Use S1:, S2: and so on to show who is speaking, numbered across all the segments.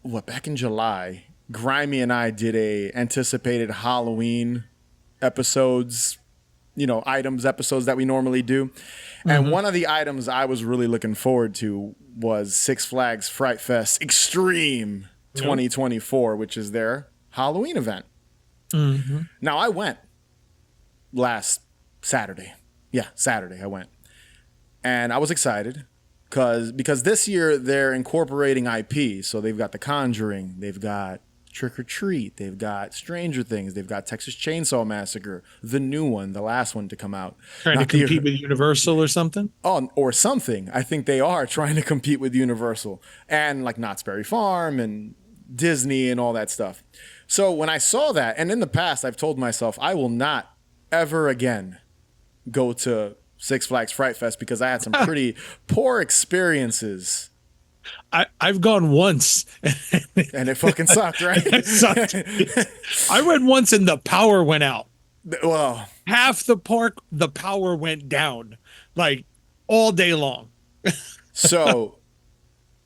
S1: back in July, Grimy and I did a anticipated Halloween episodes, episodes that we normally do. And
S2: Mm-hmm.
S1: one of the items I was really looking forward to was Six Flags Fright Fest Extreme
S2: Yep.
S1: 2024, which is their Halloween event.
S2: Mm-hmm.
S1: Now, I went last Saturday. Yeah, Saturday I went. And I was excited because this year they're incorporating IP. So they've got The Conjuring, they've got Trick or Treat, they've got Stranger Things, they've got Texas Chainsaw Massacre, the new one, the last one to come out.
S2: Trying to
S1: Not
S2: compete
S1: the
S2: with Universal or something.
S1: oh, or something. I think they are trying to compete with Universal and like Knott's Berry Farm and Disney and all that stuff. So when I saw that, and in the past I've told myself I will not ever again go to Six Flags Fright Fest because I had some pretty poor experiences
S2: I've gone once.
S1: and it fucking sucked, right?
S2: It sucked. I went once and the power went out.
S1: Well,
S2: Half the park, the power went down like all day long.
S1: so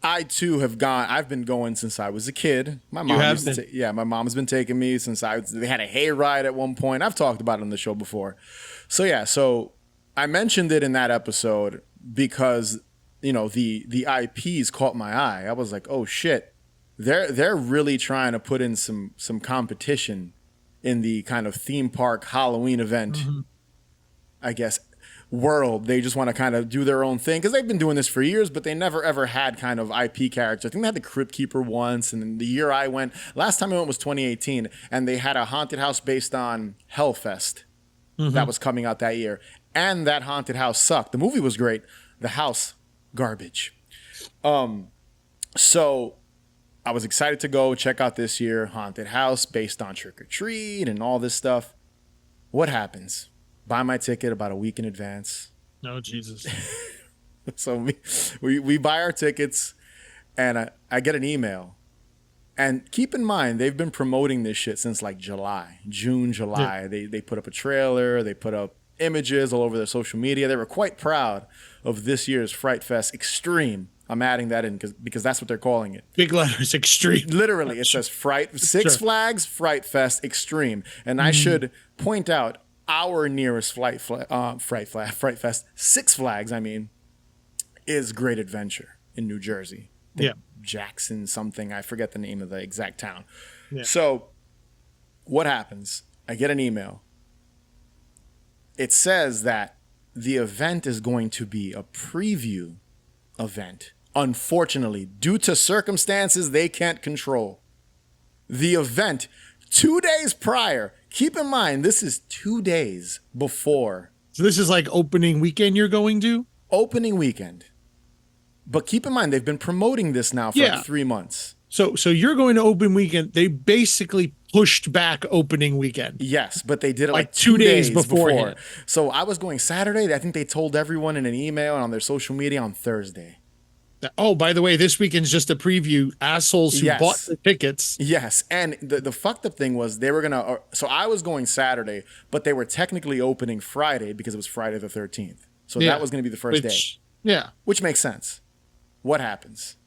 S1: I too have gone. I've been going since I was a kid. My
S2: You
S1: mom
S2: have
S1: used to.
S2: been.
S1: Yeah, my mom's been taking me since they had a hayride at one point. I've talked about it on the show before. So yeah, so I mentioned it in that episode because the IPs caught my eye. I was like, oh shit, they're really trying to put in some competition in the kind of theme park Halloween event,
S2: Mhm.
S1: I guess, world. They just want to kind of do their own thing because they've been doing this for years, but they never ever had kind of IP characters. I think they had the Crypt Keeper once, and then the year I went, last time I went was 2018, and they had a haunted house based on Hellfest that
S2: Mhm.
S1: was coming out that year, and that haunted house sucked. The movie was great, the house garbage. So I was excited to go check out this year haunted house based on Trick or Treat and all this stuff. What happens? Buy my ticket about a week in advance.
S2: Oh, Jesus.
S1: So we buy our tickets, and I get an email. And keep in mind, they've been promoting this shit since like June,
S2: Yeah.
S1: July. They put up a trailer, they put up images all over their social media. They were quite proud of this year's Fright Fest Extreme. I'm adding that in because that's what they're calling it.
S2: Big letters, extreme.
S1: Literally, it says Six
S2: Sure.
S1: Flags Fright Fest Extreme. And I
S2: Mhm.
S1: should point out our nearest Fright Fest, Six Flags, I mean, is Great Adventure in New Jersey. I think
S2: Yeah.
S1: Jackson something. I forget the name of the exact town.
S2: Yeah.
S1: So what happens? I get an email. It says that the event is going to be a preview event. Unfortunately, due to circumstances they can't control, the event 2 days prior, keep in mind, this is 2 days before
S2: So this is like opening weekend you're going to?
S1: opening weekend. But keep in mind, they've been promoting this now for
S2: Yeah.
S1: like 3 months.
S2: So you're going to open weekend. They basically pushed back opening weekend.
S1: Yes, but they did it
S2: Like
S1: like
S2: 2
S1: 2
S2: days
S1: days before.
S2: beforehand.
S1: So I was going Saturday. I think they told everyone in an email and on their social media on Thursday.
S2: Oh, by the way, this weekend's just a preview. Assholes who
S1: Yes.
S2: bought the tickets.
S1: Yes, and the fucked up thing was they were gonna. So I was going Saturday, but they were technically opening Friday because it was Friday the 13th. So
S2: Yeah.
S1: that was gonna be the first day,
S2: Yeah.
S1: which makes sense. What happens?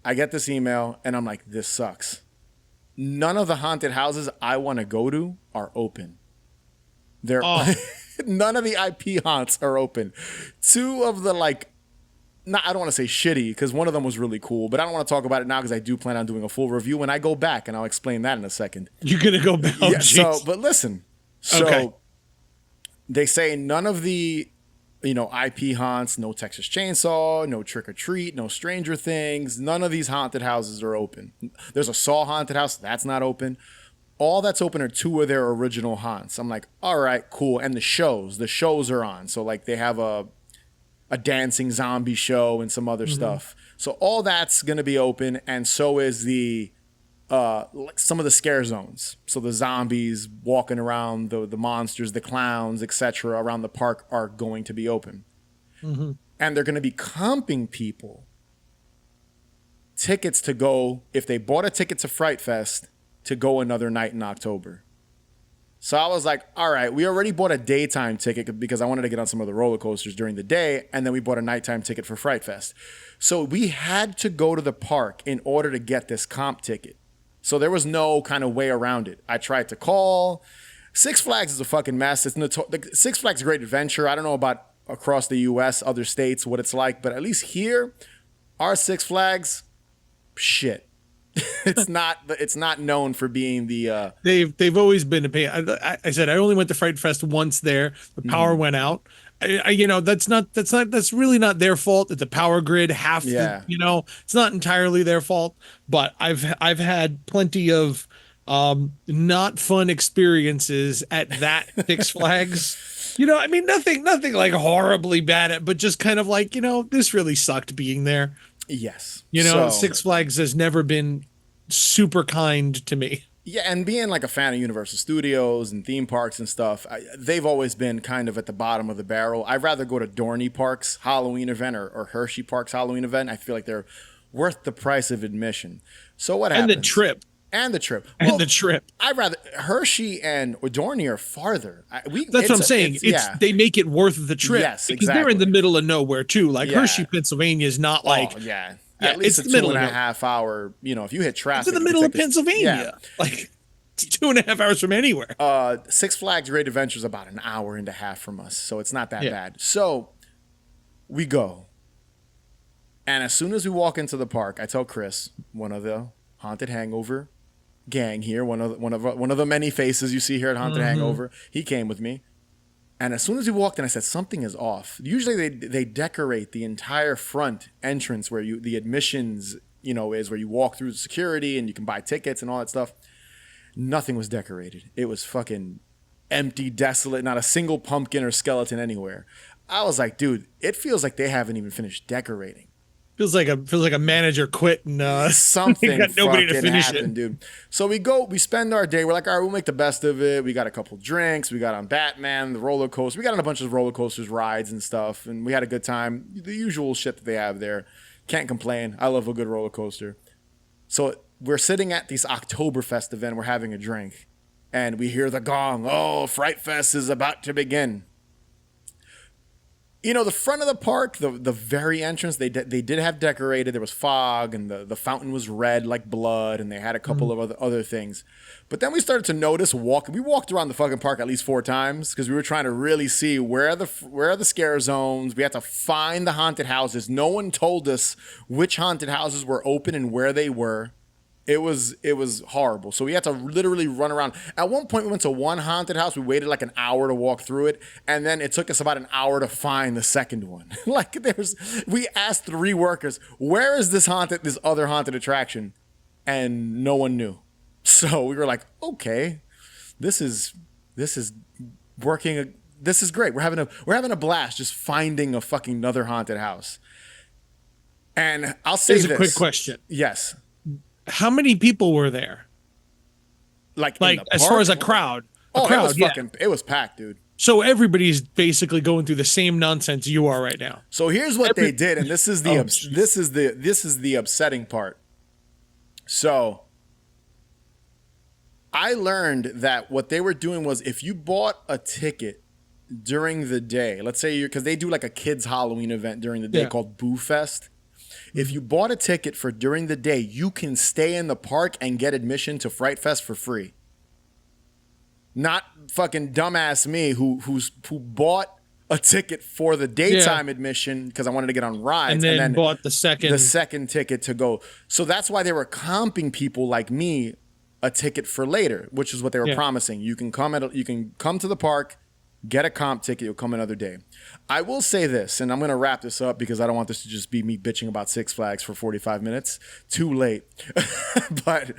S1: I get this email and I'm like, this sucks. None of the haunted houses I want to go to are open. They're
S2: Oh.
S1: none of the IP haunts are open. Two of the I don't want to say shitty because one of them was really cool, but I don't want to talk about it now because I do plan on doing a full review when I go back, and I'll explain that in a second.
S2: You're going to go back. Oh,
S1: Yeah. So,
S2: jeez.
S1: but listen. So
S2: Okay.
S1: they say none of the IP haunts, no Texas Chainsaw, no Trick or Treat, no Stranger Things. None of these haunted houses are open. There's a Saw haunted house that's not open. All that's open are two of their original haunts. I'm like, all right, cool. And the shows are on. So like they have a dancing zombie show and some other stuff. So all that's going to be open, and so is the some of the scare zones. So the zombies walking around, the monsters, the clowns, etc. around the park are going to be open.
S2: Mhm.
S1: And they're going to be comping people tickets to go if they bought a ticket to Fright Fest to go another night in October. So I was like, all right, we already bought a daytime ticket because I wanted to get on some of the roller coasters during the day. And then we bought a nighttime ticket for Fright Fest. So we had to go to the park in order to get this comp ticket. So there was no kind of way around it. I tried to call. Six Flags is a fucking mess. Six Flags Great Adventure. I don't know about across the U.S., other states, what it's like. But at least here, our Six Flags, shit. It's not known for being the
S2: They've always been a pain. I said I only went to Fright Fest once there. The power went out. That's really not their fault that the power grid
S1: yeah.
S2: it's not entirely their fault, but I've had plenty of not fun experiences at that Six Flags. Nothing like horribly bad, but just kind of like, this really sucked being there.
S1: Yes.
S2: Six Flags has never been super kind to me.
S1: Yeah, and being like a fan of Universal Studios and theme parks and stuff, they've always been kind of at the bottom of the barrel. I'd rather go to Dorney Park's Halloween event or Hershey Park's Halloween event. I feel like they're worth the price of admission. So what happens?
S2: And the trip.
S1: And the trip.
S2: And the trip.
S1: I'd rather Hershey and Dorney are farther.
S2: That's what I'm saying. They make it worth the trip.
S1: Yes,
S2: because
S1: exactly.
S2: they're in the middle of nowhere too. Like Hershey, Pennsylvania is not like
S1: at least a 2.5 hour. If you hit traffic,
S2: it's in the middle of Pennsylvania. Like it's 2.5 hours from anywhere.
S1: Six Flags Great Adventure is about an hour and a half from us, so it's not that bad. So we go, and as soon as we walk into the park, I tell Chris, one of the Haunted Hangover gang here, one of the many faces you see here at Haunted Hangover. He came with me, and as soon as we walked in, I said something is off. Usually they decorate the entire front entrance where the admissions is where you walk through the security and you can buy tickets and all that stuff. Nothing was decorated. It was fucking empty, desolate, not a single pumpkin or skeleton anywhere. I was like, dude, it feels like they haven't even finished decorating.
S2: Feels like a manager quit and
S1: something
S2: got nobody to finish
S1: happened, dude. So we spend our day. We're like, all right, we'll make the best of it. We got a couple drinks. We got on Batman, the roller coaster. We got on a bunch of roller coasters, rides and stuff, and we had a good time. The usual shit that they have there. Can't complain. I love a good roller coaster. So we're sitting at this Oktoberfest event. We're having a drink, and we hear the gong. Oh, Fright Fest is about to begin. The front of the park, the very entrance, they did have decorated. There was fog, and the fountain was red like blood, and they had a couple of other things. But then we started to notice we walked around the fucking park at least 4 times because we were trying to really see where are the scare zones. We had to find the haunted houses. No one told us which haunted houses were open and where they were. It was horrible. So we had to literally run around. At one point, we went to one haunted house. We waited like an hour to walk through it, and then it took us about an hour to find the second one. We asked 3 workers, "Where is this other haunted attraction?" And no one knew. So we were like, "Okay, this is working. This is great. We're having a blast just finding a fucking another haunted house." And I'll say this.
S2: Here's a quick question.
S1: Yes.
S2: How many people were there?
S1: Like
S2: as far as a crowd?
S1: It was packed, dude.
S2: So everybody's basically going through the same nonsense you are right now.
S1: So here's what they did, and this is the upsetting part. So I learned that what they were doing was if you bought a ticket during the day, let's say because they do like a kids Halloween event during the day called Boo Fest. If you bought a ticket for during the day, you can stay in the park and get admission to Fright Fest for free. Not fucking dumbass me who bought a ticket for the daytime admission because I wanted to get on rides
S2: and then bought the second
S1: ticket to go. So that's why they were comping people like me a ticket for later, which is what they were promising. You can come to the park, get a comp ticket, you'll come another day. I will say this, and I'm going to wrap this up because I don't want this to just be me bitching about Six Flags for 45 minutes. Too late. But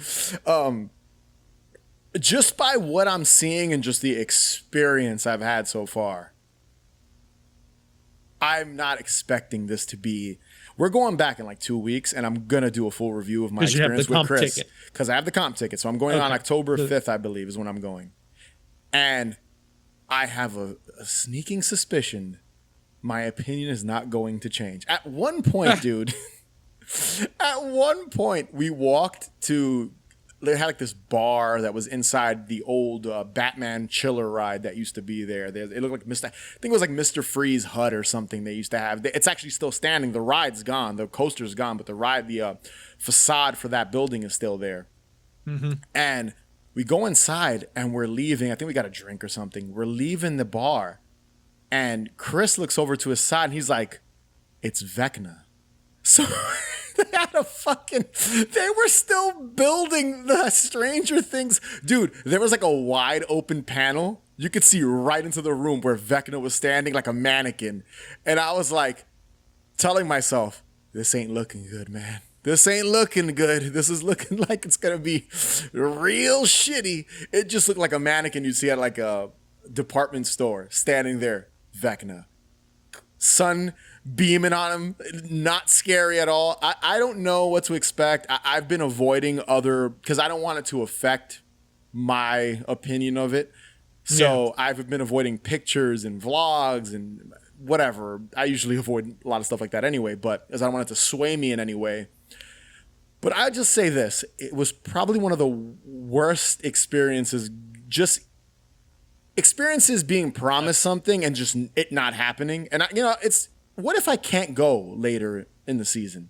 S1: just by what I'm seeing and just the experience I've had so far, I'm not expecting this to be... We're going back in like 2 weeks, and I'm going to do a full review of my experience with Chris. Because I have the comp ticket. So I'm going on October 5th, I believe, is when I'm going. And I have a sneaking suspicion my opinion is not going to change. At one point, dude, we walked to they had like this bar that was inside the old Batman chiller ride that used to be there. It looked like Mr. I think it was like Mr. Freeze hut or something they used to have. It's actually still standing. The ride's gone. The coaster's gone, but the facade for that building is still there.
S2: Mm-hmm.
S1: And we go inside and we're leaving. I think we got a drink or something. We're leaving the bar. And Chris looks over to his side and he's like, it's Vecna. So they had they were still building the Stranger Things. Dude, there was like a wide open panel. You could see right into the room where Vecna was standing like a mannequin. And I was like telling myself, this ain't looking good, man. This ain't looking good. This is looking like it's going to be real shitty. It just looked like a mannequin you'd see at like a department store standing there. Vecna. Sun beaming on him, not scary at all. I don't know what to expect. I've been avoiding because I don't want it to affect my opinion of it. So I've been avoiding pictures and vlogs and whatever. I usually avoid a lot of stuff like that anyway, but as I don't want it to sway me in any way. But I just say this, it was probably one of the worst experiences, just experiences being promised something and just it not happening. And it's, what if I can't go later in the season?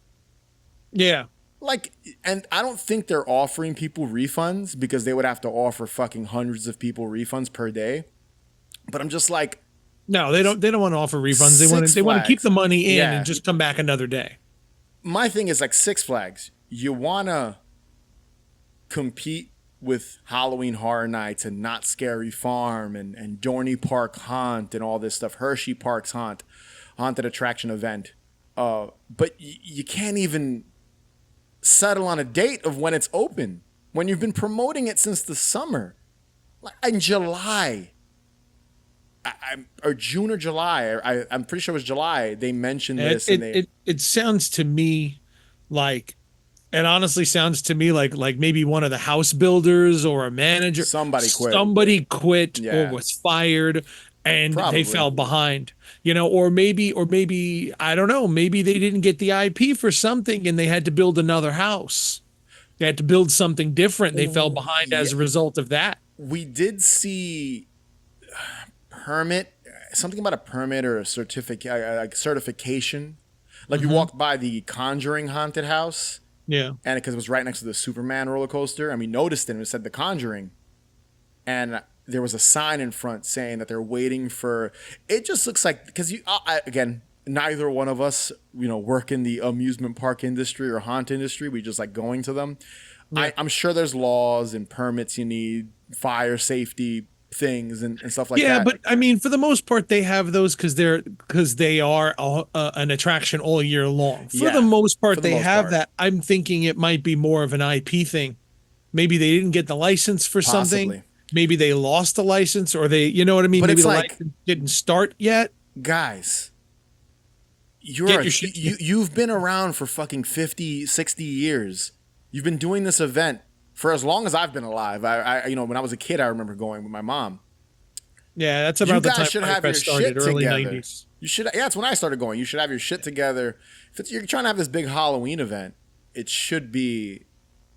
S2: Yeah.
S1: Like, and I don't think they're offering people refunds because they would have to offer fucking hundreds of people refunds per day. But I'm just like,
S2: no, they don't want to offer refunds. They want to keep the money in and just come back another day.
S1: My thing is like Six Flags. You want to compete with Halloween Horror Nights and Not Scary Farm and Dorney Park Haunt and all this stuff, Hershey Park's Haunted Attraction event. But you can't even settle on a date of when it's open when you've been promoting it since the summer. Like in July. Or June or July. I'm pretty sure it was July. They mentioned this.
S2: It sounds to me like, it honestly sounds to me like maybe one of the house builders or a manager. Somebody quit or was fired and they fell behind, or maybe, I don't know, maybe they didn't get the IP for something and they had to build another house. They had to build something different. They fell behind as a result of that.
S1: We did see something about a permit or a certification. Like you walked by the Conjuring haunted house.
S2: Yeah.
S1: And because it was right next to the Superman roller coaster, and we noticed it and it said The Conjuring. And there was a sign in front saying that they're waiting for, it just looks like, because again, neither one of us, work in the amusement park industry or haunt industry. We just like going to them. Yeah. I'm sure there's laws and permits you need, fire safety things and stuff like that.
S2: Yeah, but I mean, for the most part, they have those because they are an attraction all year long. For the most part, they have that. I'm thinking it might be more of an IP thing. Maybe they didn't get the license for something. Maybe they lost the license, or they, you know what I mean?
S1: But
S2: maybe
S1: the
S2: license didn't start yet.
S1: Guys, you've been around for fucking 50, 60 years. You've been doing this event for as long as I've been alive. I when I was a kid, I remember going with my mom.
S2: Yeah, that's about the time
S1: should have your
S2: started,
S1: shit
S2: early
S1: together.
S2: 90s.
S1: You should. Yeah, that's when I started going. You should have your shit together. If you're trying to have this big Halloween event, it should be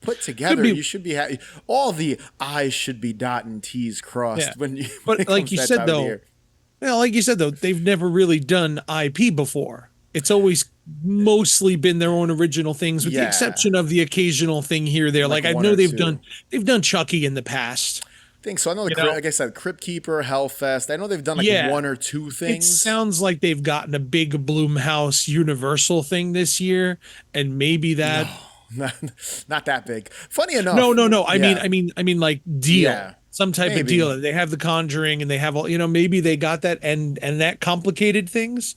S1: put together. You should be all the I's should be dotted and T's crossed.
S2: Yeah. But like you said though, they've never really done IP before. It's always mostly been their own original things, with the exception of the occasional thing here or there. Like I know they've done Chucky in the past.
S1: I think so. I know, like I said, Crypt Keeper, Hellfest. I know they've done like one or two things.
S2: It sounds like they've gotten a big Blumhouse Universal thing this year, and maybe that.
S1: No, not that big. Funny enough.
S2: No. I mean, like deal. Yeah, some type of deal. They have The Conjuring, and they have all. Maybe they got that, and that complicated things.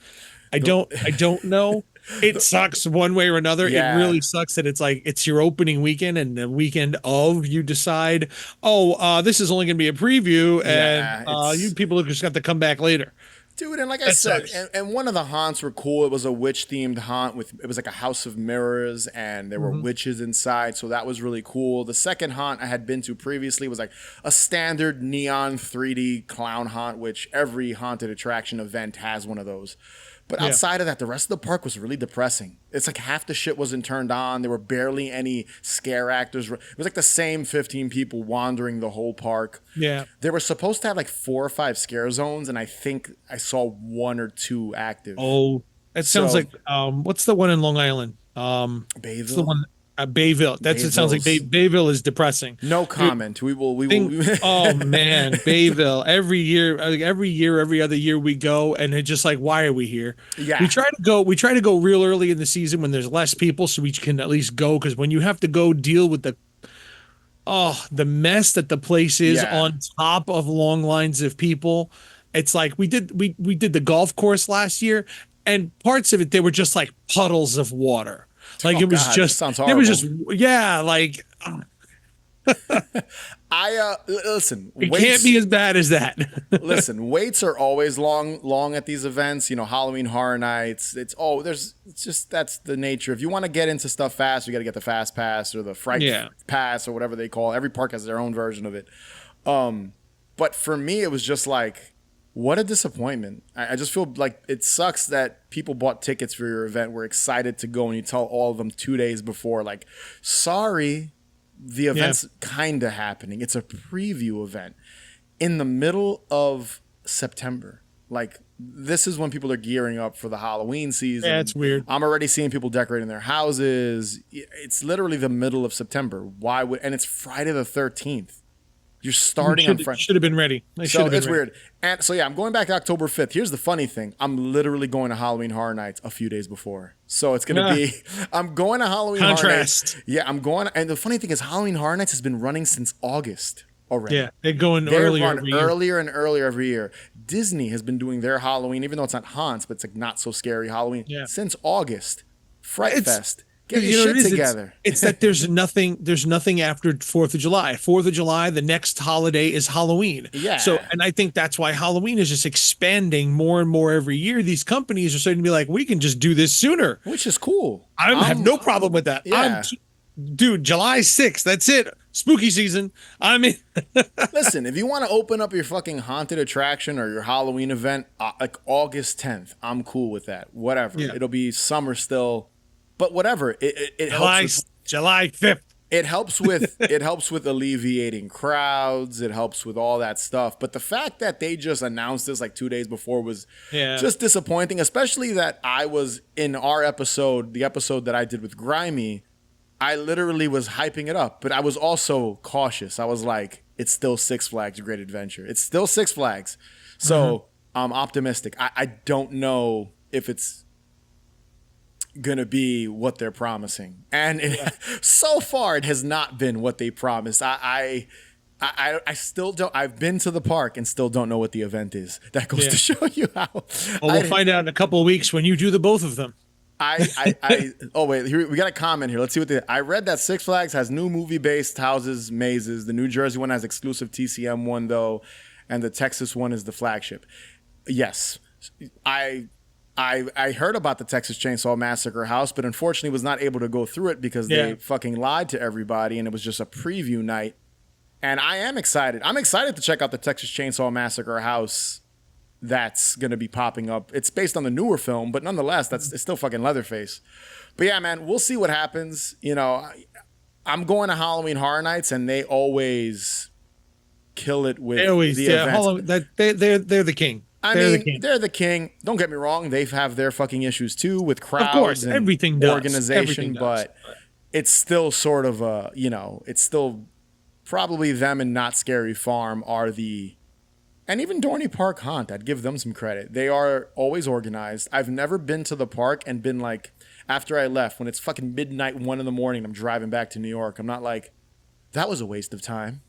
S2: I don't know. It sucks one way or another. Yeah. It really sucks that it's like it's your opening weekend, and the weekend of you decide, this is only going to be a preview, and you people just got to come back later.
S1: Dude, and like I said, and one of the haunts were cool. It was a witch-themed haunt it was like a house of mirrors, and there were witches inside, so that was really cool. The second haunt I had been to previously was like a standard neon 3D clown haunt, which every haunted attraction event has one of those. But
S2: Yeah.
S1: outside of that, the rest of the park was really depressing. It's like half the shit wasn't turned on. There were barely any scare actors. It was like the same 15 people wandering the whole park.
S2: Yeah.
S1: They were supposed to have like 4 or 5 scare zones, and I think I saw 1 or 2 active.
S2: Oh, it sounds
S1: So
S2: like what's the one in Long Island? It's the
S1: Bayville,
S2: one Bayville. That's it. Sounds like
S1: Bayville's
S2: Bayville is depressing.
S1: no
S2: Dude,
S1: comment. We will.
S2: oh man, Bayville. Every year, like every other year we go, and it's just like, why are we here?
S1: Yeah.
S2: We try to go real early in the season when there's less people, so we can at least go. Because when you have to go deal with the mess that the place is
S1: Yeah.
S2: on top of long lines of people, it's like we did the golf course last year, and parts of it they were just like puddles of water. Like
S1: Oh,
S2: it was
S1: God, that
S2: just
S1: sounds
S2: it was just
S1: horrible.
S2: yeah, like
S1: Listen.
S2: it can't be as bad as that.
S1: Listen, waits are always long at these events. You know, Halloween Horror Nights. It's just that's the nature. If you want to get into stuff fast, you got to get the fast pass or the fright
S2: Yeah.
S1: pass or whatever they call it. Every park has their own version of it. But for me, it was just like, what a disappointment. I just feel like it sucks that people bought tickets for your event, were excited to go, and you tell all of them 2 days before, like, sorry, the event's kind of happening. It's a preview event in the middle of September. Like, this is when people are gearing up for the Halloween season.
S2: Yeah, it's weird.
S1: I'm already seeing people decorating their houses. It's literally the middle of September. Why would, and it's Friday the 13th. You're starting on Friday.
S2: Should have been ready. They should
S1: So
S2: have been
S1: it's
S2: ready.
S1: weird. And so, yeah, I'm going back to October 5th. Here's the funny thing. I'm literally going to Halloween Horror Nights a few days before. So it's going to be, I'm going to Halloween Horror
S2: Contrast.
S1: Nights. Yeah, I'm going. And the funny thing is, Halloween Horror Nights has been running since August already.
S2: Yeah, they're going
S1: They
S2: earlier
S1: run
S2: every year.
S1: earlier and earlier every year. Disney has been doing their Halloween, even though it's not haunts, but it's like not so scary Halloween,
S2: Yeah.
S1: since August. Fright
S2: It's-
S1: Fest. Get
S2: You
S1: your
S2: know what
S1: shit
S2: it is?
S1: together.
S2: It's that there's nothing after 4th of July. 4th of July, the next holiday is Halloween.
S1: Yeah.
S2: So, and I think that's why Halloween is just expanding more and more every year. These companies are starting to be like, we can just do this sooner.
S1: Which is cool.
S2: I have no problem with that.
S1: Yeah.
S2: Dude, July 6th, that's it. Spooky season. I mean,
S1: Listen, if you want to open up your fucking haunted attraction or your Halloween event, like August 10th, I'm cool with that. Whatever.
S2: Yeah.
S1: It'll be summer still, but whatever. It helps.
S2: July 5th.
S1: It helps with alleviating crowds. It helps with all that stuff. But the fact that they just announced this like 2 days before was
S2: Yeah.
S1: just disappointing. Especially that I was in our episode, the episode that I did with Grimy. I literally was hyping it up, but I was also cautious. I was like, it's still Six Flags Great Adventure. It's still Six Flags. So I'm optimistic. I don't know if it's going to be what they're promising. And so far, it has not been what they promised. I still don't. I've been to the park and still don't know what the event is. That goes to show you how.
S2: Well, we'll find out in a couple of weeks when you do the both of them.
S1: Oh wait, here, we got a comment here. Let's see what I read that Six Flags has new movie-based houses, mazes. The New Jersey one has exclusive TCM one though, and the Texas one is the flagship. Yes, I heard about the Texas Chainsaw Massacre house, but unfortunately was not able to go through it because they fucking lied to everybody, and it was just a preview night. And I am excited. I'm excited to check out the Texas Chainsaw Massacre house that's going to be popping up. It's based on the newer film, but nonetheless, it's still fucking Leatherface. But yeah, man, we'll see what happens. You know, I'm going to Halloween Horror Nights, and they always kill it with the events.
S2: They're the king.
S1: They're the king. Don't get me wrong; they have their fucking issues too with crowds,
S2: of course,
S1: and
S2: everything does.
S1: organization.
S2: Everything does.
S1: But it's still sort of it's still probably them and Not Scary Farm are the. And even Dorney Park Haunt, I'd give them some credit. They are always organized. I've never been to the park and been like, after I left, when it's fucking midnight, 1 a.m, I'm driving back to New York. I'm not like, that was a waste of time.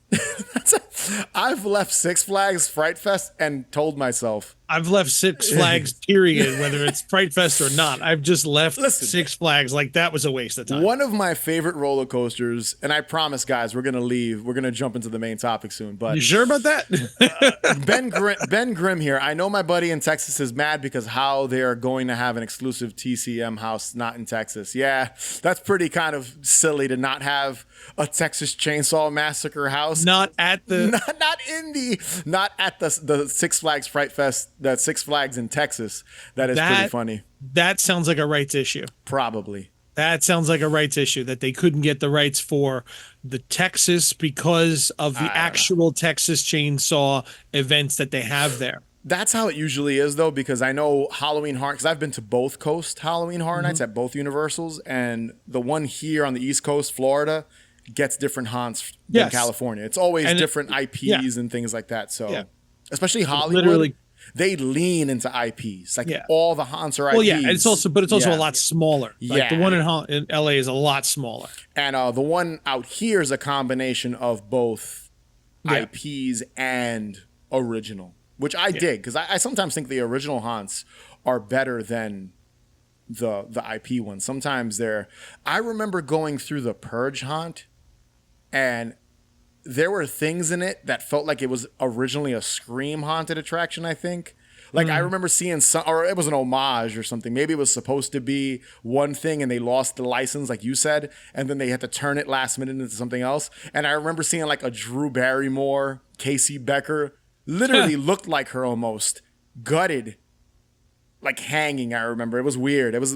S1: I've left Six Flags Fright Fest and told myself,
S2: I've left Six Flags, period, whether it's Fright Fest or not. I've just left Six Flags like that was a waste of time.
S1: One of my favorite roller coasters, and I promise, guys, we're going to leave. We're going to jump into the main topic soon. But
S2: you sure about that?
S1: Ben Grimm here. I know my buddy in Texas is mad because how they are going to have an exclusive TCM house not in Texas. Yeah, that's pretty kind of silly to not have a Texas Chainsaw Massacre house
S2: not at the
S1: not at the Six Flags Fright Fest, that Six Flags in Texas. That is pretty funny.
S2: That sounds like a rights issue.
S1: Probably.
S2: That sounds like a rights issue, that they couldn't get the rights for the Texas because of the actual Texas Chainsaw events that they have there.
S1: That's how it usually is, though, because I know Halloween Horror, because I've been to both coast Halloween Horror Nights at both Universals, and the one here on the East Coast, Florida, gets different haunts than California. It's always different IPs and things like that. So, especially Hollywood, they lean into IPs. Like all the haunts are IPs. Well,
S2: yeah, it's also a lot smaller. Like the one in LA is a lot smaller.
S1: And the one out here is a combination of both IPs and original. Which I dig, because I sometimes think the original haunts are better than the IP ones. Sometimes I remember going through the Purge haunt, and there were things in it that felt like it was originally a Scream haunted attraction, I think. Like I remember seeing or it was an homage or something. Maybe it was supposed to be one thing and they lost the license, like you said, and then they had to turn it last minute into something else. And I remember seeing like a Drew Barrymore, Casey Becker, literally looked like her almost, gutted, like hanging. I remember it was weird. I was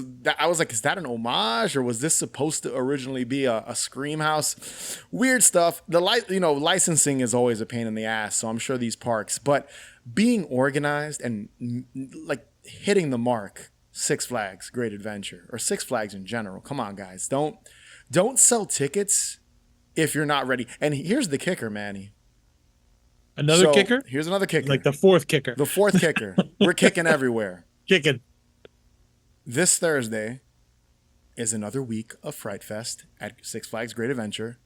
S1: like, is that an homage, or was this supposed to originally be a Scream house? Weird stuff. Licensing is always a pain in the ass. So I'm sure these parks, but being organized and like hitting the mark, Six Flags Great Adventure, or Six Flags in general. Come on, guys, don't sell tickets if you're not ready. And here's the kicker, Manny.
S2: Another kicker?
S1: Here's another kicker.
S2: Like the fourth kicker.
S1: The fourth kicker. We're kicking everywhere.
S2: Kicking.
S1: This Thursday is another week of Fright Fest at Six Flags Great Adventure.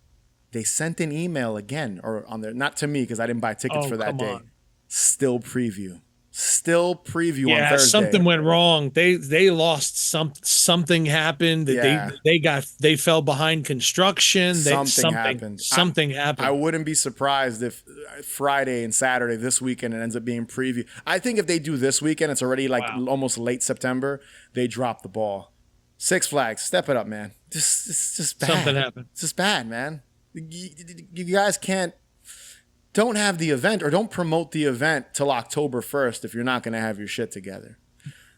S1: They sent an email again, or on there, not to me because I didn't buy tickets for that day. Still preview on Thursday.
S2: Something went wrong. They lost something happened. They fell behind construction. Something happened. I wouldn't
S1: be surprised if Friday and Saturday this weekend it ends up being preview. I think if they do this weekend, it's already almost late September. They drop the ball. Six Flags, step it up, man. Just bad.
S2: Something happened.
S1: It's just bad, man. You guys don't have the event, or don't promote the event till October 1st if you're not going to have your shit together.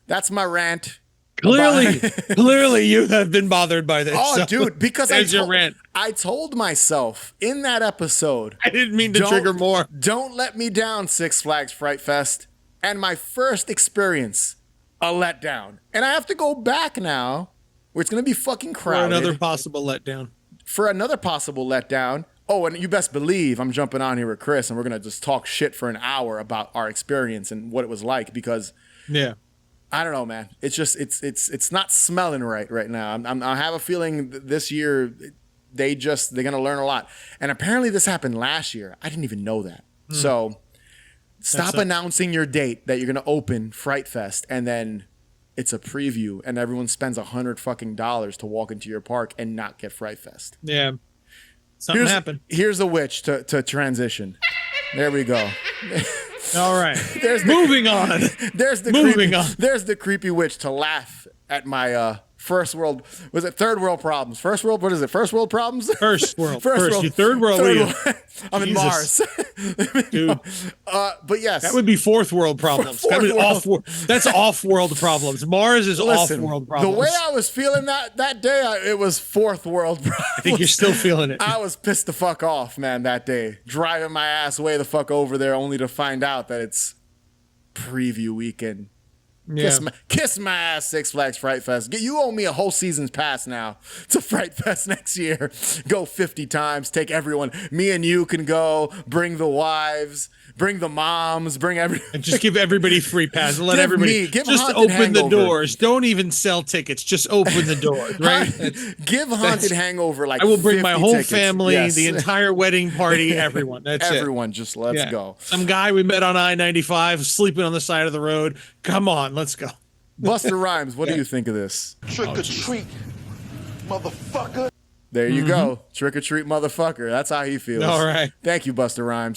S1: That's my rant.
S2: Clearly you have been bothered by this.
S1: Oh, dude, because
S2: rant.
S1: I told myself in that episode,
S2: I didn't mean to trigger more.
S1: Don't let me down, Six Flags Fright Fest. And my first experience, a letdown. And I have to go back now, where it's going to be fucking crowded.
S2: For another possible letdown. Oh, and you best believe I'm jumping on here with Chris, and we're going to just talk shit for an hour about our experience and what it was like, because I don't know, man. It's just, it's not smelling right now. I have a feeling this year they're going to learn a lot. And apparently this happened last year. I didn't even know that. So stop announcing your date that you're going to open Fright Fest, and then it's a preview and everyone spends $100 to walk into your park and not get Fright Fest. Yeah. Something happened.
S1: Here's a witch to transition. There we go.
S2: All right. Moving on.
S1: There's the creepy witch to laugh at my third world problems? First world, what is it? First world problems?
S2: First world. Third world.
S1: I'm in Mars.
S2: Dude.
S1: But yes.
S2: That would be fourth world problems. That's off-world problems. Mars is off-world problems.
S1: The way I was feeling that day, it was fourth world problems.
S2: I think you're still feeling it.
S1: I was pissed the fuck off, man, that day. Driving my ass way the fuck over there only to find out that it's preview weekend.
S2: Yeah.
S1: Kiss my ass, Six Flags Fright Fest. You owe me a whole season's pass now to Fright Fest next year. Go 50 times. Take everyone. Me and you can go. Bring the wives. Bring the moms. Bring everyone.
S2: And just give everybody free pass. Let everybody just open the doors. Don't even sell tickets. Just open the doors, right?
S1: Give Haunted Hangover like
S2: I will bring my whole
S1: tickets.
S2: family,
S1: yes.
S2: the entire wedding party, everyone. That's
S1: everyone, just let's go.
S2: Some guy we met on I-95 sleeping on the side of the road. Come on, let's go.
S1: Buster Rhymes, what do you think of this?
S3: Trick or treat, motherfucker.
S1: There you go. Trick or treat, motherfucker. That's how he feels.
S2: All right.
S1: Thank you, Buster Rhymes.